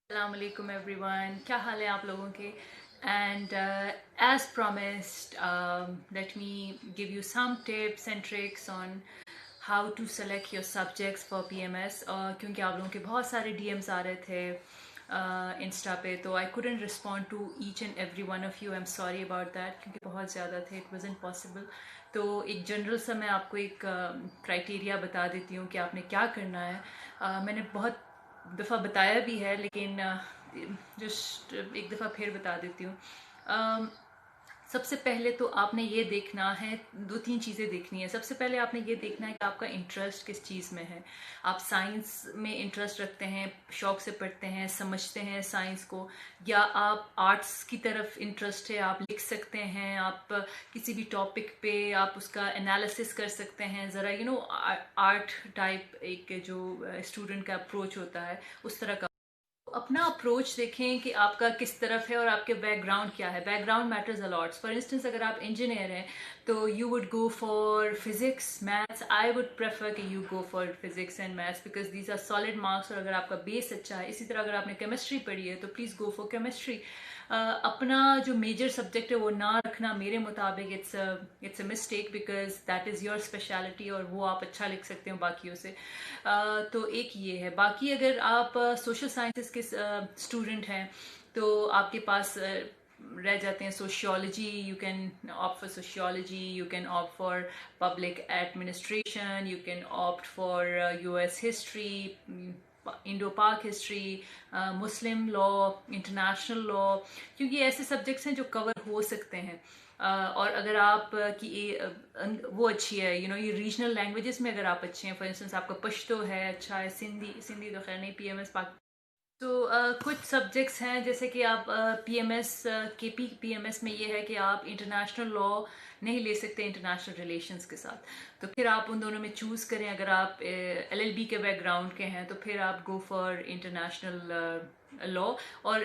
Assalamualaikum everyone, क्या हाल है आप लोगों के? And as promised, let me give you some tips and tricks on how to select your subjects for PMS. क्योंकि आप लोगों के बहुत सारे DMs आ रहे थे इंस्टा पे, तो आई couldn't respond to each and every one of you. I'm sorry about that क्योंकि बहुत ज़्यादा थे, it wasn't possible. तो एक जनरल सा मैं आपको एक क्राइटेरिया बता देती हूँ कि आपने क्या करना है. मैंने बहुत दफ़ा बताया भी है, लेकिन जस्ट एक दफ़ा फिर बता देती हूँ. सबसे पहले तो आपने ये देखना है, दो तीन चीज़ें देखनी है. सबसे पहले आपने ये देखना है कि आपका इंटरेस्ट किस चीज़ में है. आप साइंस में इंटरेस्ट रखते हैं, शौक से पढ़ते हैं, समझते हैं साइंस को, या आप आर्ट्स की तरफ इंटरेस्ट है, आप लिख सकते हैं, आप किसी भी टॉपिक पे आप उसका एनालिसिस कर सकते हैं. ज़रा आर्ट टाइप एक जो स्टूडेंट का अप्रोच होता है उस तरह का अपना अप्रोच देखें कि आपका किस तरफ है और आपके बैकग्राउंड क्या है. Background matters a lots. For instance, अगर आप इंजीनियर हैं तो you would go for physics maths. I would prefer कि you go for physics and maths because these are solid marks. और अगर आपका बेस अच्छा है, इसी तरह अगर आपने केमिस्ट्री पढ़ी है तो प्लीज़ गो फॉर केमिस्ट्री. अपना जो मेजर सब्जेक्ट है वो ना रखना मेरे मुताबिक it's a mistake because that is your speciality और वो आप अच्छा लिख सकते हो बाकियों से. तो एक ये है. बाकी अगर आप सोशल साइंसेस के स्टूडेंट हैं तो आपके पास रह जाते हैं sociology. You can opt for sociology, you can opt for public administration, you can opt for US history, Indo Pak history, Muslim law, international law, क्योंकि ऐसे सब्जेक्ट्स हैं जो कवर हो सकते हैं. और अगर आप वो अच्छी है, ये रीजनल लैंग्वेजेस में अगर आप अच्छे हैं, फॉर इंस्टेंस आपका पश्तो है, अच्छा है, सिंधी सिंधी तो खैर नहीं, पीएमएस पाक. तो कुछ सब्जेक्ट्स हैं जैसे कि आप पीएमएस के पी पीएमएस में ये है कि आप इंटरनेशनल लॉ नहीं ले सकते इंटरनेशनल रिलेशंस के साथ. तो फिर आप उन दोनों में चूज़ करें. अगर आप एलएलबी के बैकग्राउंड के हैं तो फिर आप गो फॉर इंटरनेशनल लॉ. और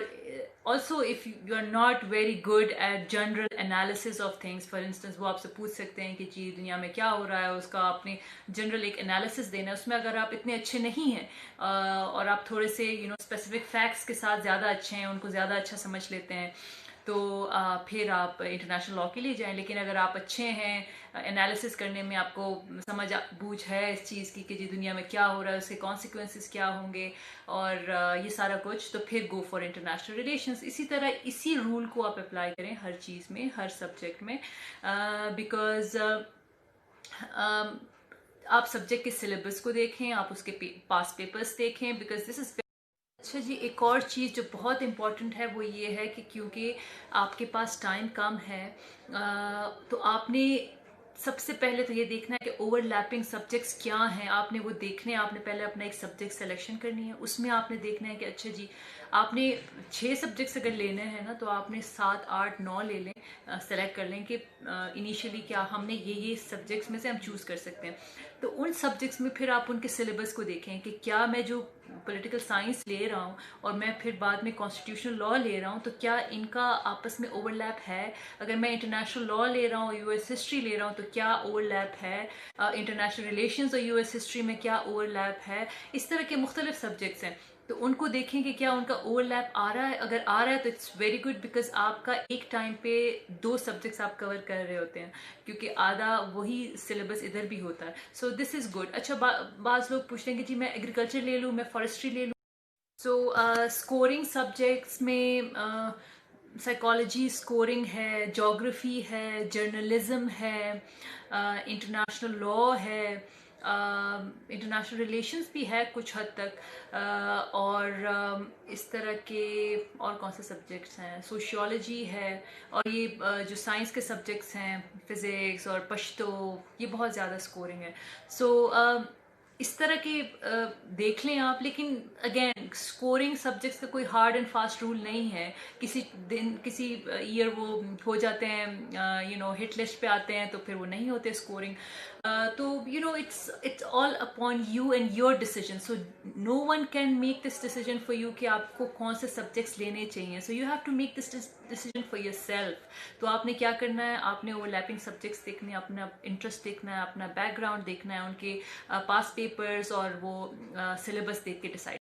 also if you are not very good at general analysis of things, for instance वो आपसे पूछ सकते हैं कि जी दुनिया में क्या हो रहा है, उसका आपने जनरल एक एनालिसिस देना है. उसमें अगर आप इतने अच्छे नहीं हैं और आप थोड़े से स्पेसिफिक फैक्ट्स के साथ ज़्यादा अच्छे हैं, उनको ज़्यादा अच्छा समझ लेते हैं, तो फिर आप इंटरनेशनल लॉ के लिए जाएं. लेकिन अगर आप अच्छे हैं एनालिसिस करने में, आपको समझ बूझ है इस चीज़ की कि जी दुनिया में क्या हो रहा है, उसके कॉन्सिक्वेंसेस क्या होंगे और ये सारा कुछ, तो फिर गो फॉर इंटरनेशनल रिलेशंस. इसी तरह इसी रूल को आप अप्लाई करें हर चीज़ में, हर सब्जेक्ट में, बिकॉज आप सब्जेक्ट के सिलेबस को देखें, आप उसके पास पेपर्स देखें, बिकॉज दिस इज़. अच्छा जी, एक और चीज़ जो बहुत इम्पॉर्टेंट है वो ये है कि क्योंकि आपके पास टाइम कम है, तो आपने सबसे पहले तो ये देखना है कि ओवरलैपिंग सब्जेक्ट्स क्या हैं. आपने वो देखने, आपने पहले अपना एक सब्जेक्ट सिलेक्शन करनी है. उसमें आपने देखना है कि अच्छा जी, आपने 6 सब्जेक्ट्स अगर लेने हैं ना, तो आपने 7 8 9 ले लें, सेलेक्ट कर लें कि इनिशियली क्या हमने ये सब्जेक्ट्स में से हम चूज़ कर सकते हैं. तो उन सब्जेक्ट्स में फिर आप उनके सिलेबस को देखें कि क्या मैं जो पॉलिटिकल साइंस ले रहा हूँ और मैं फिर बाद में कॉन्स्टिट्यूशनल लॉ ले रहा हूँ, तो क्या इनका आपस में ओवरलैप है. अगर मैं इंटरनेशनल लॉ ले रहा हूँ, यूएस हिस्ट्री ले रहा हूँ, तो क्या ओवरलैप है. इंटरनेशनल रिलेशंस और यूएस हिस्ट्री में क्या ओवरलैप है. इस तरह के मुख्तलिफ सब्जेक्ट्स हैं, तो उनको देखें कि क्या उनका ओवरलैप आ रहा है. अगर आ रहा है तो इट्स वेरी गुड, बिकॉज आपका एक टाइम पे 2 सब्जेक्ट्स आप कवर कर रहे होते हैं, क्योंकि आधा वही सिलेबस इधर भी होता है. So this is good. अच्छा, बाज़ लोग पूछते हैं कि जी मैं एग्रीकल्चर ले लूँ, मैं फॉरेस्ट्री ले लूँ. सो स्कोरिंग सब्जेक्ट्स में साइकोलॉजी स्कोरिंग है, जोग्राफ़ी है, जर्नलिज्म है, इंटरनेशनल लॉ है, इंटरनेशनल रिलेशंस भी है कुछ हद तक, और इस तरह के और कौन से सब्जेक्ट्स हैं, सोशियोलॉजी है. और ये जो साइंस के सब्जेक्ट्स हैं, फिज़िक्स और पश्तो, ये बहुत ज़्यादा स्कोरिंग है. सो इस तरह के देख लें आप. लेकिन अगेन, स्कोरिंग सब्जेक्ट्स का कोई हार्ड एंड फास्ट रूल नहीं है. किसी दिन किसी ईयर वो हो जाते हैं, हिट लिस्ट पे आते हैं, तो फिर वो नहीं होते स्कोरिंग. तो it's all upon you and your decision. So no one can make this decision for you कि आपको कौन से सब्जेक्ट्स लेने चाहिए. So you have to make this decision for yourself. तो आपने क्या करना है, आपने ओवरलैपिंग सब्जेक्ट्स देखने, अपना इंटरेस्ट देखना है, अपना बैकग्राउंड देखना है, उनके पास पेपर्स और वो सिलेबस देख के डिसाइड